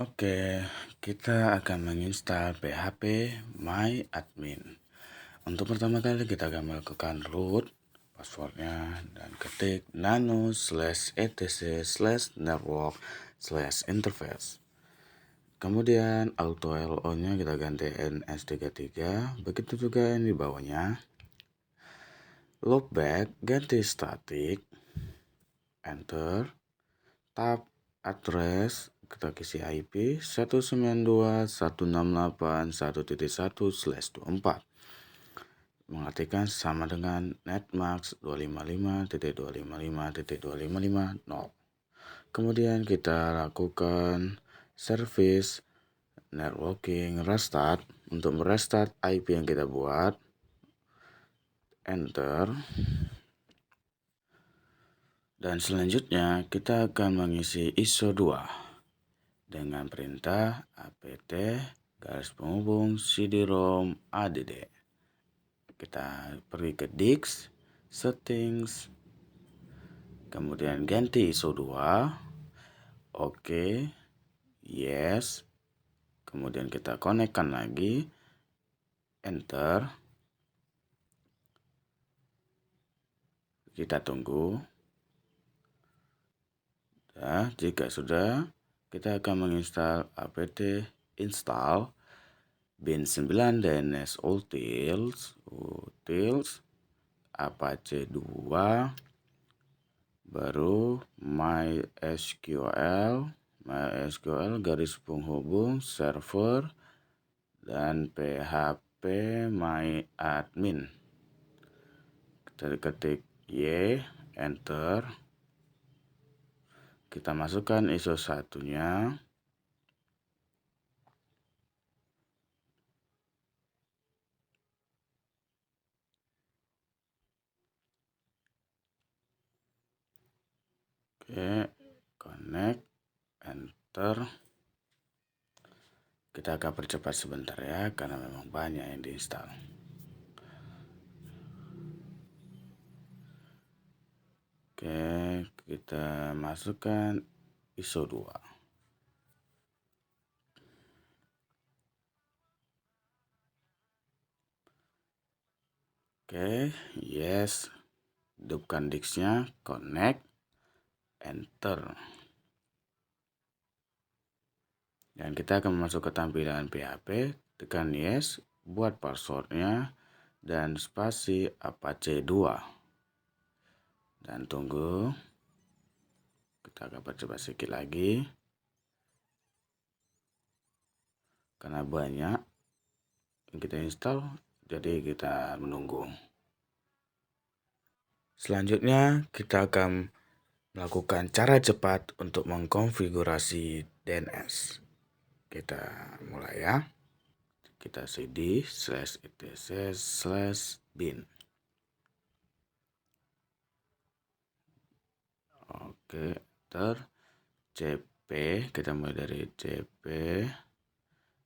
Oke, kita akan menginstal PHP MyAdmin. Untuk pertama kali kita akan melakukan root passwordnya dan ketik nano/etc/network/interface. Kemudian auto LO nya kita ganti NS33. Begitu juga yang di bawahnya. Loopback ganti static. Enter. Tab address, kita isi IP 192.168.1.1/24, mengartikan sama dengan netmask 255.255.255.0. Kemudian kita lakukan service networking restart. Untuk merestart IP yang kita buat, enter. Dan selanjutnya kita akan mengisi ISO 2 dengan perintah apt-cd-rom add. Kita pergi ke disk, settings, kemudian ganti ISO 2, oke, yes, kemudian kita konekkan lagi, enter, kita tunggu. Nah, jika sudah, kita akan menginstal apt install bin 9 DNS utils apache 2 baru MySQL garis penghubung server dan PHP MyAdmin. Kita ketik Y, enter. Kita masukkan ISO 1-nya. Oke, connect, enter. Kita akan percepat sebentar ya, karena memang banyak yang diinstal. Oke, kita masukkan ISO 2. Oke, yes. Hidupkan disknya, connect, enter. Dan kita akan masuk ke tampilan PHP, tekan yes, buat passwordnya, dan spasi apache 2. Dan tunggu. Kita akan percepat sedikit lagi. Karena banyak yang kita install, jadi kita menunggu. Selanjutnya kita akan melakukan cara cepat untuk mengkonfigurasi DNS. Kita mulai ya. Kita cd/etc/bin. Oke, cp, kita mulai dari cp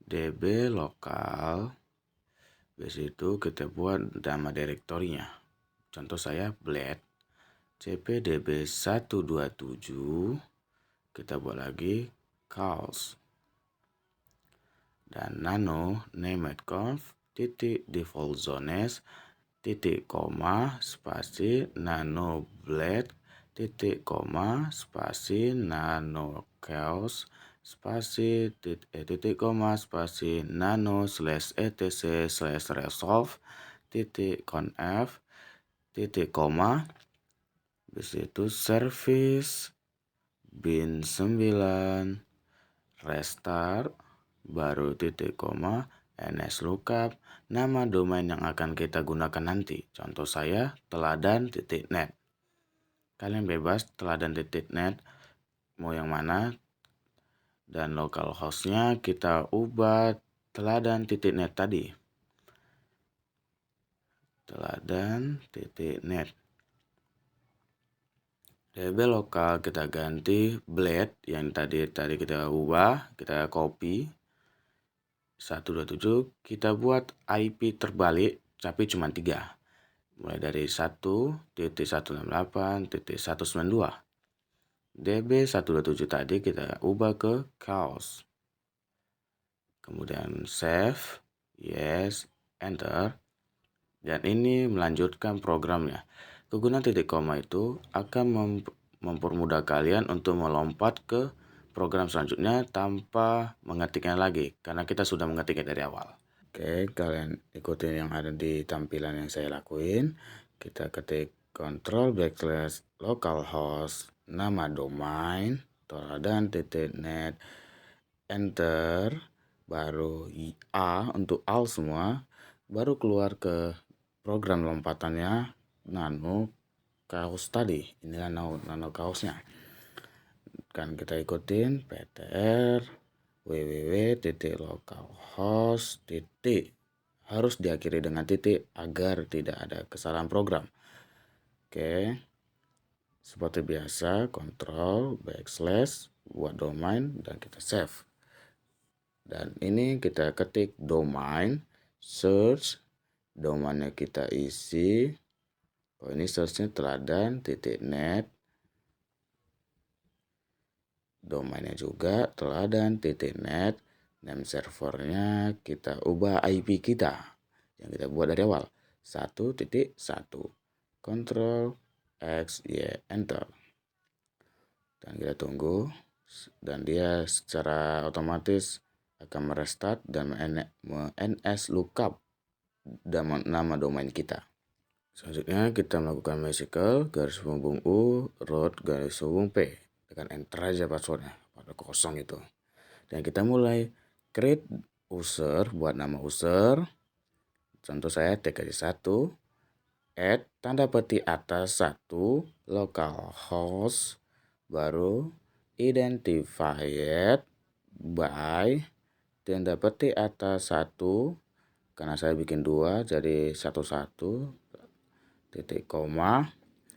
db lokal. Di situ kita buat nama direktorinya. Contoh saya blade. cp db 127. Kita buat lagi calls. Dan nano named.conf default zones spasi nano blade spasi nano chaos spasi spasi nano/etc/resolve conf Habis itu service bin 9 restart baru ns lookup nama domain yang akan kita gunakan nanti. Contoh saya teladan.net. Kalian bebas teladan.net mau yang mana, dan localhostnya kita ubah teladan.net tadi. Teladan.net. DB lokal kita ganti blade yang tadi kita ubah, kita copy 127, kita buat IP terbalik tapi cuma 3. Mulai dari 1.168.192. DB 127 tadi kita ubah ke chaos. kemudian save, yes, enter, dan ini melanjutkan programnya. Kegunaan titik koma itu akan mempermudah kalian untuk melompat ke program selanjutnya tanpa mengetiknya lagi, karena kita sudah mengetiknya dari awal. Oke, kalian ikutin yang ada di tampilan yang saya lakuin. Kita ketik Ctrl backslash localhost, nama domain, toladan .net, enter, baru A untuk all semua, baru keluar ke program lompatannya nano kaos tadi. Inilah nano kaosnya. Kan kita ikutin ptr www.localhost. Harus diakhiri dengan titik agar tidak ada kesalahan program. Oke, seperti biasa Ctrl backslash buat domain dan kita save. Dan ini kita ketik domain, search, domainnya kita isi. Ini searchnya teladan.net, domainnya juga teladan.net, name servernya kita ubah IP kita yang kita buat dari awal 1.1. Ctrl X Y enter, dan kita tunggu, dan dia secara otomatis akan merestart dan ns lookup nama domain kita. Selanjutnya kita melakukan MySQL _u root _p, tekan enter aja passwordnya pada kosong itu, dan kita mulai create user buat nama user. Contoh saya TKJ1, add tanda petik atas 1 localhost, baru identified by tanda petik atas 1, karena saya bikin 2 jadi 11 titik koma,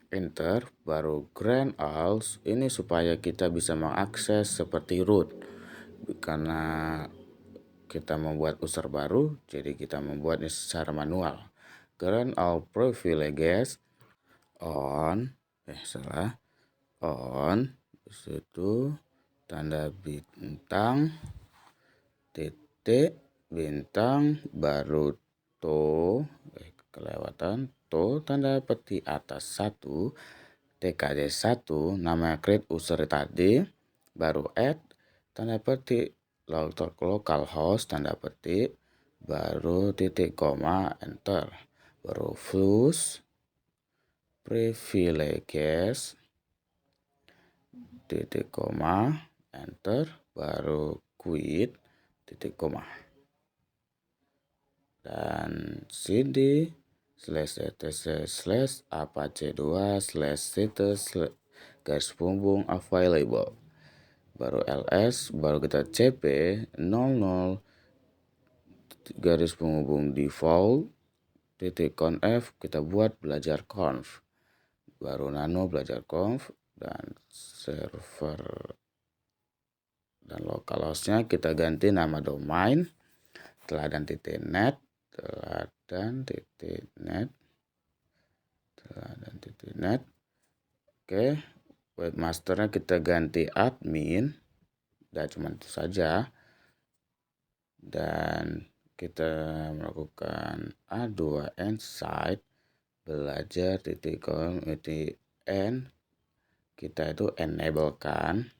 enter, baru grant all. Ini supaya kita bisa mengakses seperti root, karena kita membuat user baru, jadi kita membuatnya secara manual. Grant all privileges on, disitu tanda bintang, titik, bintang, baru kelewatan tanda petik atas 1 TKJ1 nama create user tadi, baru add tanda petik localhost tanda petik, baru titik koma, enter, baru flush privileges titik koma, enter, baru quit titik koma, dan cd /etc/apache2/status available, baru ls, baru kita cp 00 default titik conf, kita buat belajar conf, baru nano belajar conf, dan server dan localhostnya kita ganti nama domain teladan.net, teladan.net. Oke, webmasternya kita ganti admin, dan cuma itu saja. Dan kita melakukan A2N site belajar.com/n, kita itu enablekan,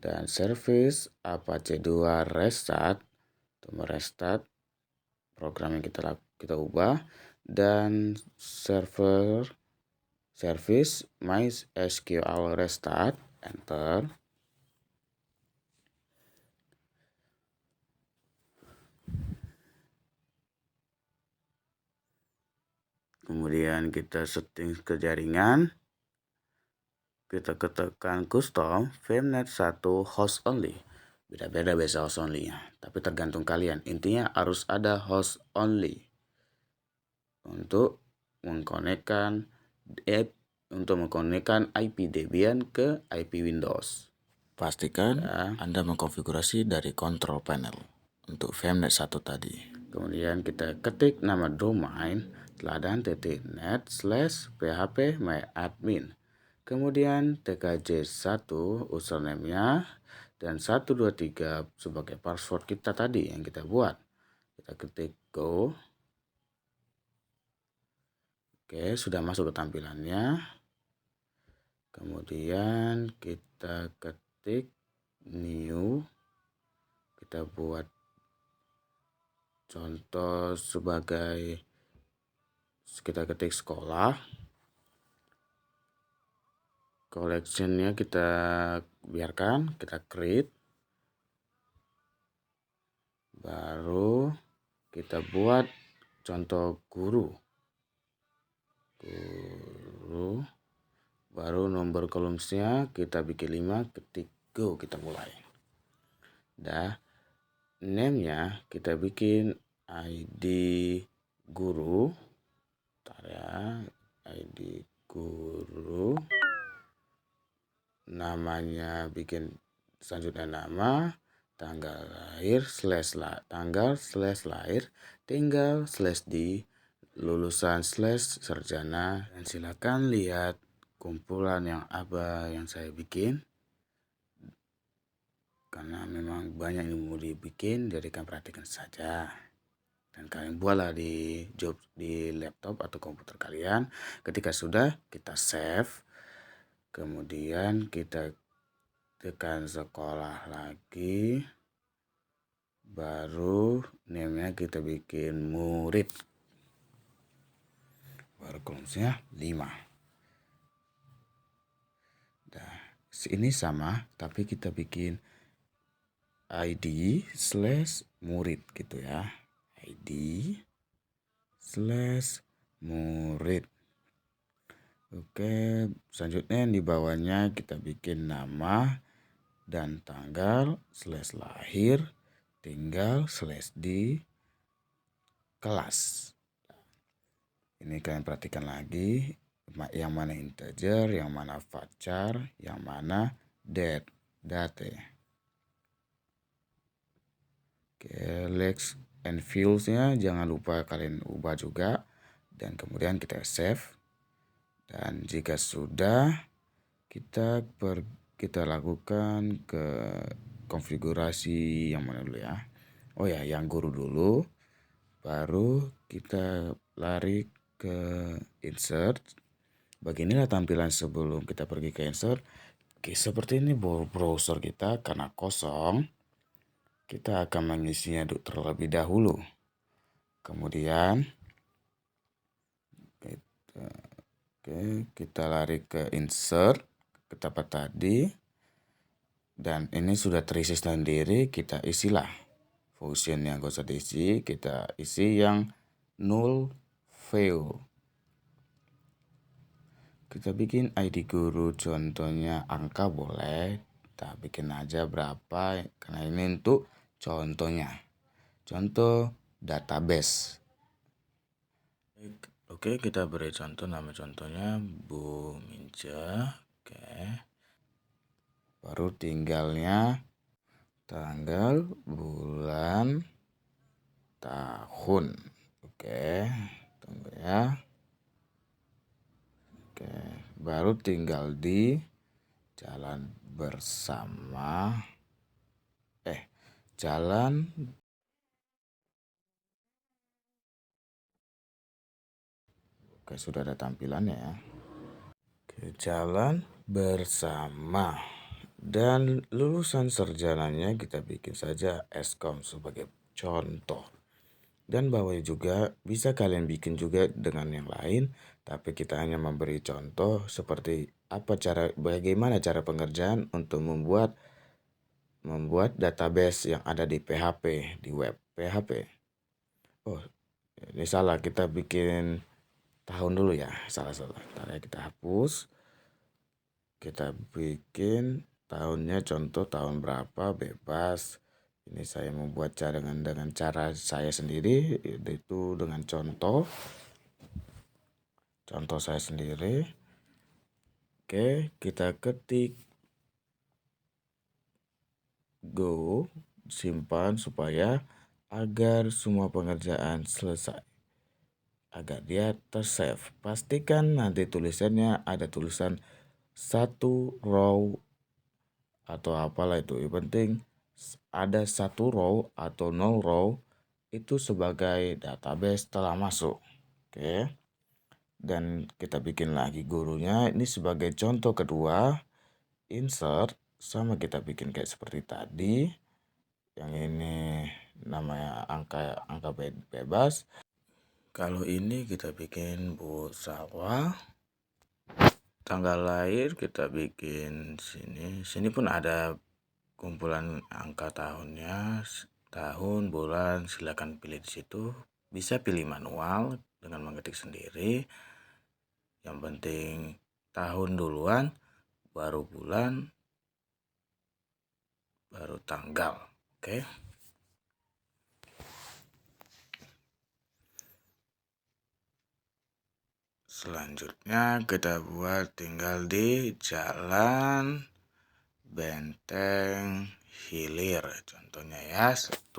dan service apache2 restart untuk merestart program yang kita ubah, dan service MySQL restart, enter. Kemudian kita setting ke jaringan, kita ketekan custom vmnet 1 host only. Beda-beda biasa host only-nya, tapi tergantung kalian. Intinya harus ada host only untuk mengkonekkan IP Debian ke IP Windows. Pastikan Anda mengkonfigurasi dari control panel untuk vmnet 1 tadi. Kemudian kita ketik nama domain teladan.net/phpMyAdmin. Kemudian TKJ1 username-nya, dan 123 sebagai password kita tadi yang kita buat. Kita ketik go. Oke, sudah masuk ke tampilannya. Kemudian kita ketik new. Kita buat contoh sebagai, kita ketik sekolah. Collectionnya kita biarkan, kita create. Baru kita buat contoh guru. Baru nomor kolomnya kita bikin 5, ketik go, kita mulai. Name-nya kita bikin ID guru. ID guru. Namanya bikin selanjutnya nama, tanggal lahir, /lahir, tinggal /di, lulusan /sarjana. Dan silakan lihat kumpulan yang saya bikin, karena memang banyak yang mau dibikin, jadi kalian perhatikan saja. Dan kalian buatlah di laptop atau komputer kalian. Ketika sudah, kita save. Kemudian kita tekan sekolah lagi. Baru name-nya kita bikin murid. Baru kolomnya 5. Nah, ini sama, tapi kita bikin ID/murid gitu ya. ID/murid. Oke, selanjutnya di bawahnya kita bikin nama dan tanggal /lahir, tinggal /di, kelas. Ini kalian perhatikan lagi, yang mana integer, yang mana varchar, yang mana date. Oke, lex and fields-nya jangan lupa kalian ubah juga. Dan kemudian kita save. Dan jika sudah, kita lakukan ke konfigurasi yang mana dulu ya. Oh ya, yang guru dulu. Baru kita lari ke insert. Beginilah tampilan sebelum kita pergi ke insert. Oke, seperti ini browser kita karena kosong. Kita akan mengisinya terlebih dahulu. Kemudian kita lari ke insert ke tempat tadi. Dan ini sudah terisi sendiri, kita isilah function yang gak usah diisi, kita isi yang null fill. Kita bikin ID guru, contohnya angka boleh, kita bikin aja berapa, karena ini untuk contohnya. Contoh database. Oke, kita beri contoh, nama contohnya Bu Minja. Oke. Baru tinggalnya tanggal, bulan, tahun. Oke, tunggu ya. Oke, baru tinggal di jalan bersama. Jalan. Oke, sudah ada tampilannya ya. Oke, jalan bersama. Dan lulusan sarjananya kita bikin saja Eskom sebagai contoh. Dan bawahnya juga bisa kalian bikin juga dengan yang lain, tapi kita hanya memberi contoh seperti bagaimana cara pengerjaan untuk membuat database yang ada di PHP, di web PHP. Oh, ini salah, kita bikin tahun dulu ya, salah. Ntar ya, kita hapus. Kita bikin tahunnya, contoh tahun berapa, bebas. Ini saya membuat dengan cara saya sendiri, itu dengan contoh saya sendiri. Oke, kita ketik go, simpan supaya agar semua pengerjaan selesai, agar dia tersave. Pastikan nanti tulisannya ada tulisan 1 row atau apalah itu. Yang penting ada 1 row atau 0 row itu sebagai database telah masuk. Oke. Dan kita bikin lagi gurunya. Ini sebagai contoh kedua, insert sama kita bikin kayak seperti tadi. Yang ini namanya angka bebas. Kalau ini kita bikin Bu Salwa. Tanggal lahir kita bikin sini. Sini pun ada kumpulan angka tahunnya, tahun, bulan, silakan pilih di situ. Bisa pilih manual dengan mengetik sendiri. Yang penting tahun duluan, baru bulan, baru tanggal. Oke. Selanjutnya kita buat tinggal di Jalan Benteng Hilir, contohnya ya, 1.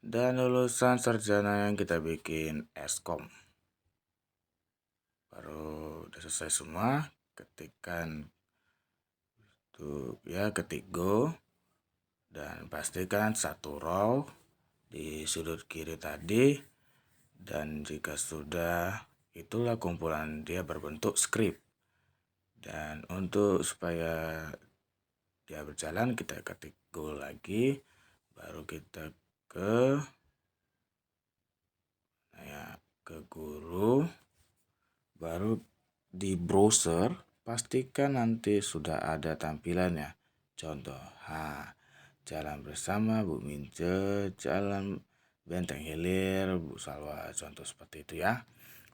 Dan lulusan sarjana yang kita bikin Eskom. Baru udah selesai semua, ketikkan tuh ya, ketik go dan pastikan 1 row di sudut kiri tadi. Dan jika sudah, itulah kumpulan dia berbentuk script. Dan untuk supaya dia berjalan, kita ketik go lagi, baru kita ke guru, baru di browser pastikan nanti sudah ada tampilannya. Contoh, Jalan Bersama Bu Mince, Jalan Benteng Hilir Bu Salwa, contoh seperti itu ya.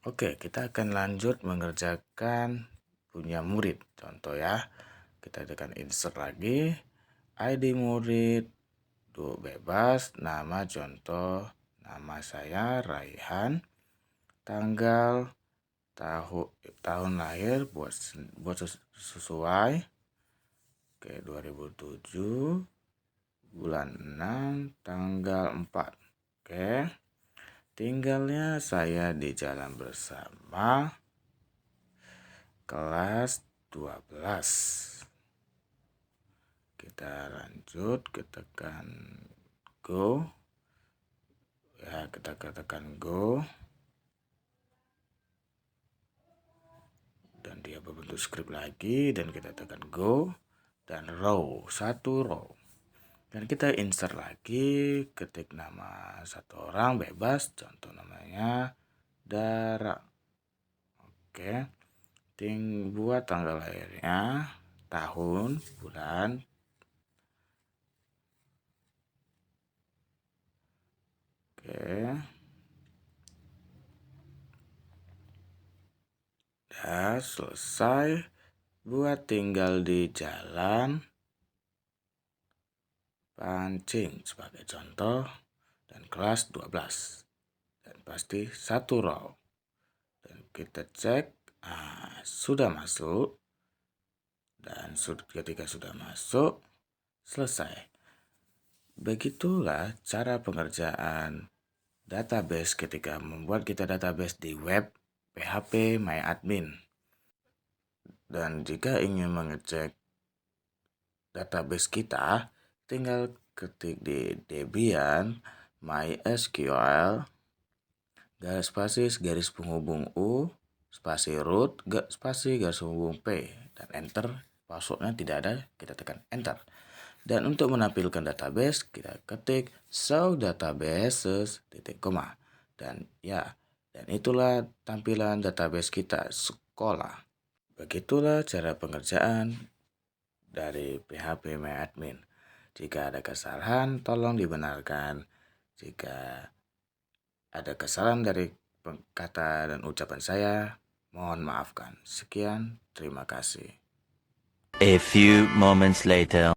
Oke, kita akan lanjut mengerjakan punya murid. Contoh ya, kita tekan insert lagi, ID murid, bebas, nama contoh, nama saya Raihan, tanggal, tahun lahir buat sesuai. Oke, 2007, bulan 6, tanggal 4. Oke. Tinggalnya saya di Jalan Bersama, kelas 12. Kita lanjut, kita tekan go. Ya, kita tekan go. Dan dia berbentuk script lagi, dan kita tekan go. Dan row, 1 row. Dan kita insert lagi, ketik nama 1 orang bebas, contoh namanya Dara. Oke. Buat tanggal lahirnya, tahun, bulan. Oke. Dah selesai. Buat tinggal di Jalan Pancing sebagai contoh, dan kelas 12. Dan pasti 1 row. Dan kita cek, sudah masuk. Dan ketika sudah masuk, selesai. Begitulah cara pengerjaan database ketika membuat kita database di web PHP MyAdmin. Dan jika ingin mengecek database kita, tinggal ketik di Debian MySQL garis penghubung U spasi root spasi garis penghubung P, dan enter. Passwordnya tidak ada, kita tekan enter. Dan untuk menampilkan database, kita ketik show databases titik koma. Dan itulah tampilan database kita sekolah. Begitulah cara pengerjaan dari PHP MyAdmin. Jika ada kesalahan, tolong dibenarkan. Jika ada kesalahan dari kata dan ucapan saya, mohon maafkan. Sekian, terima kasih. A few moments later.